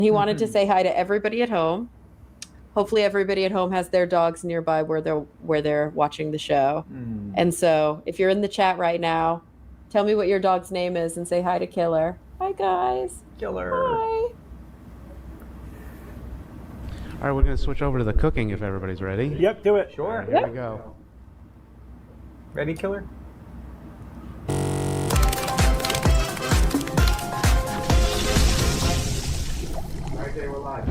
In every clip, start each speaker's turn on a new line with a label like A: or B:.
A: He wanted to say hi to everybody at home. Hopefully everybody at home has their dogs nearby where they're watching the show. And so if you're in the chat right now, tell me what your dog's name is and say hi to Killer. Hi guys.
B: Killer.
A: Hi.
C: All right, we're going to switch over to the cooking if everybody's ready.
B: Yep, do it.
C: Sure. Here we go.
B: Ready, Killer?
C: Okay, we're live.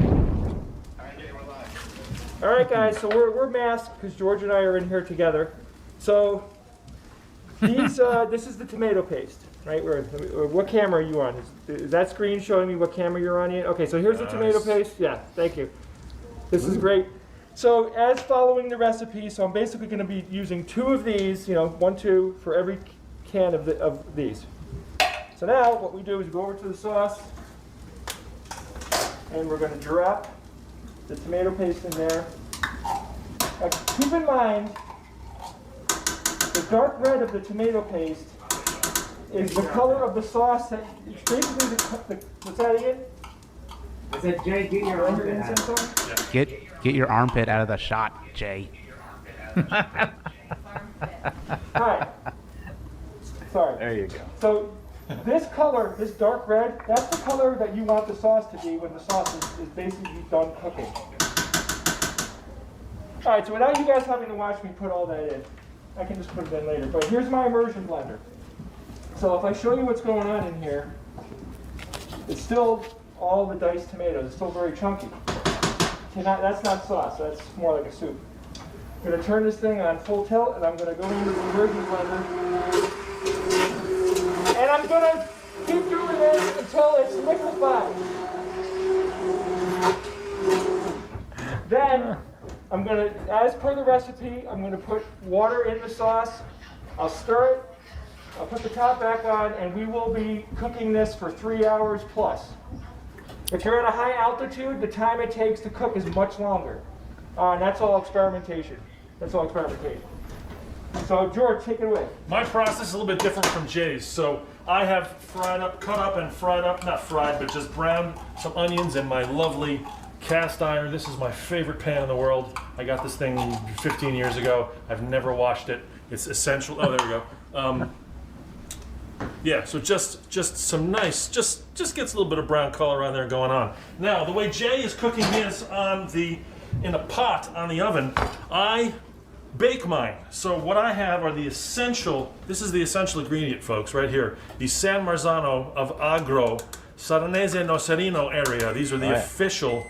B: All right, guys. So we're masked because George and I are in here together. So these this is the tomato paste, right? What camera are you on? Is that screen showing me what camera you're on? Okay. So here's the tomato paste. Yeah. Thank you. This is great. So as following the recipe, so I'm basically going to be using 2 of these. 1, 2 for every can of these. So now what we do is go over to the sauce. And we're going to drop the tomato paste in there. Now, keep in mind, the dark red of the tomato paste is the color of the sauce. It's basically what's that again?
D: I said, Jay, get your armpit out.
C: Get your armpit out of the shot, Jay.
B: Hi. Sorry.
D: There you go.
B: So this color, this dark red, that's the color that you want the sauce to be when the sauce is basically done cooking. All right, so without you guys having to watch me put all that in, I can just put it in later. But here's my immersion blender. So if I show you what's going on in here, it's still all the diced tomatoes. It's still very chunky. That's not sauce. That's more like a soup. I'm going to turn this thing on full tilt, and I'm going to go into the immersion blender. And I'm going to keep doing this until it's liquefied. Then I'm going to, as per the recipe, I'm going to put water in the sauce. I'll stir it. I'll put the top back on, and we will be cooking this for 3 hours plus. If you're at a high altitude, the time it takes to cook is much longer. And that's all experimentation. That's all experimentation. So George, take it away.
E: My process is a little bit different from Jay's. So I have cut up and fried up, not fried, but just browned some onions in my lovely cast iron. This is my favorite pan in the world. I got this thing 15 years ago. I've never washed it. It's essential. Oh, there we go. Yeah, so just some nice, just gets a little bit of brown color on there going on. Now, the way Jay is cooking his in a pot on the oven, I bake mine. So what I have are this is the essential ingredient, folks, right here. The San Marzano of Agro, Saronese Nocerino area. These are the official.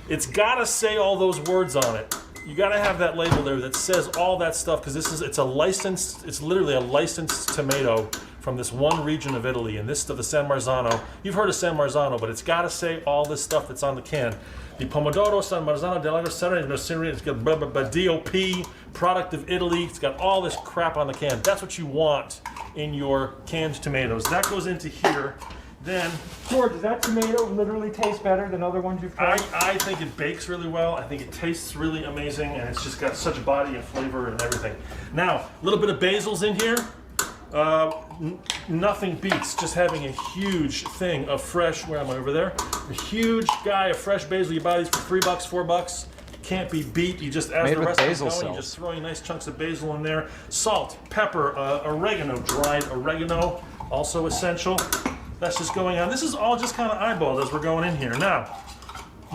E: It's gotta say all those words on it. You gotta have that label there that says all that stuff, because it's literally a licensed tomato from this one region of Italy, and this to the San Marzano. You've heard of San Marzano, but it's gotta say all this stuff that's on the can. The Pomodoro San Marzano dell'Agro Saronese Nocerino, it's got DOP, product of Italy. It's got all this crap on the can. That's what you want in your canned tomatoes. That goes into here. Then,
B: George, does that tomato literally taste better than other ones you've tried?
E: I think it bakes really well. I think it tastes really amazing, and it's just got such body and flavor and everything. Now, a little bit of basil's in here. Nothing beats just having a huge thing of fresh, where am I, over there? A huge guy of fresh basil. You buy these for $3, $4. Can't be beat. You just, as the rest is going, you just throw nice chunks of basil in there. Salt, pepper, oregano, dried oregano, also essential. That's just going on. This is all just kind of eyeballed as we're going in here. Now,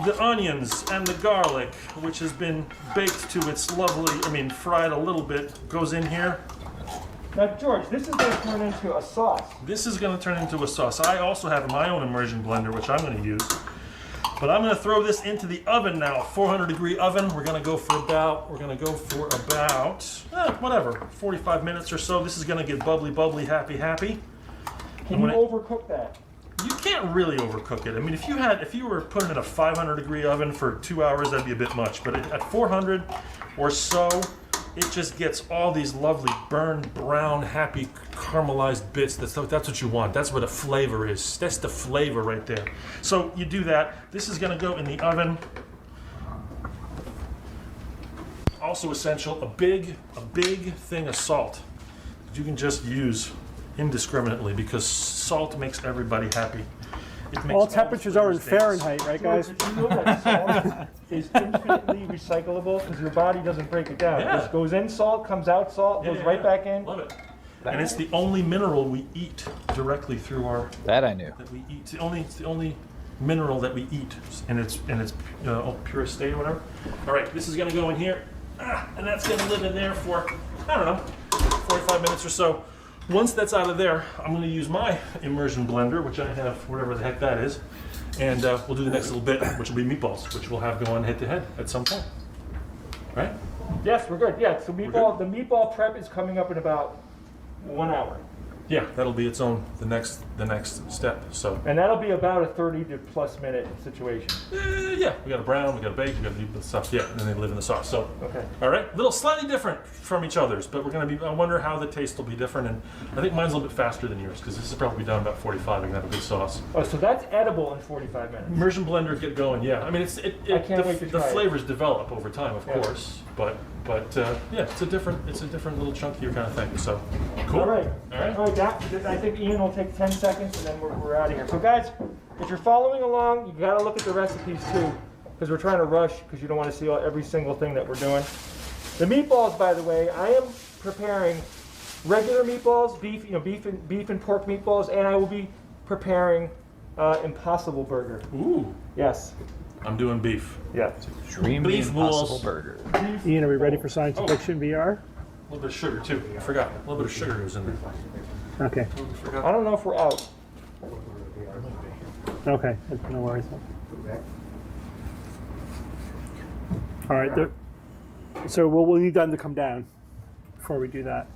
E: the onions and the garlic, which has been baked to its lovely, fried a little bit, goes in here.
B: Now, George, this is going to turn into a sauce.
E: This is going to turn into a sauce. I also have my own immersion blender, which I'm going to use. But I'm going to throw this into the oven now, 400-degree oven. We're going to go for about, whatever, 45 minutes or so. This is going to get bubbly, bubbly, happy, happy.
B: Can you overcook that?
E: You can't really overcook it. I mean, if you were putting it in a 500-degree oven for 2 hours, that'd be a bit much. But at 400 or so, it just gets all these lovely burned, brown, happy, caramelized bits. That's what you want. That's what a flavor is. That's the flavor right there. So you do that. This is going to go in the oven. Also essential, a big thing of salt that you can just use indiscriminately, because salt makes everybody happy. It makes
F: All
E: the
F: temperatures are in
E: flavors dance.
F: Fahrenheit, right, guys?
B: George, did you know that salt is infinitely recyclable because your body doesn't break it down.
E: Yeah.
B: It just goes in salt, comes out salt, goes right back in.
E: Love it. And it's the only mineral we eat directly through our.
G: That I knew.
E: That we eat. It's the only mineral that we eat in its purest state or whatever. All right, this is gonna go in here, and that's gonna live in there for I don't know, 45 minutes or so. Once that's out of there, I'm gonna use my immersion blender, which I have whatever the heck that is, and we'll do the next little bit, which will be meatballs, which we'll have going head to head at some point. Right?
B: Yes, we're good. Yeah, so the meatball prep is coming up in about 1 hour.
E: Yeah, that'll be its own the next step. So.
B: And that'll be about a 30+ minute situation.
E: Yeah, we got to brown, we got to bake, we got to do the stuff. Yeah, and then they live in the sauce. So,
B: okay.
E: All right, little slightly different from each other's, but we're gonna be. I wonder how the taste will be different, and I think mine's a little bit faster than yours because this is probably done about 45. I can have a good sauce.
B: Oh, so that's edible in 45 minutes.
E: Immersion blender, get going. Yeah, I mean
B: I can't wait to
E: the
B: try it.
E: flavors develop over time, of
B: Yeah.
E: course, but yeah, it's a different little chunkier kind of thing. So, cool.
B: All right.
E: All right.
B: All right, I think Ian will take 10 seconds and then we're out of here. So guys, if you're following along, you gotta look at the recipes too, because we're trying to rush because you don't want to see every single thing that we're doing. The meatballs, by the way, I am preparing regular meatballs, beef and pork meatballs, and I will be preparing Impossible Burger.
E: Ooh,
B: Yes.
E: I'm doing beef.
B: Yeah.
G: Extremely
E: Beef
G: Impossible
E: balls.
G: Burger.
F: Ian, are we ready for science fiction VR?
E: A little bit of sugar too. I forgot. A little bit of sugar was in there.
F: Okay.
B: I don't know if we're out.
F: Okay. No worries. All right. So we'll need them to come down before we do that.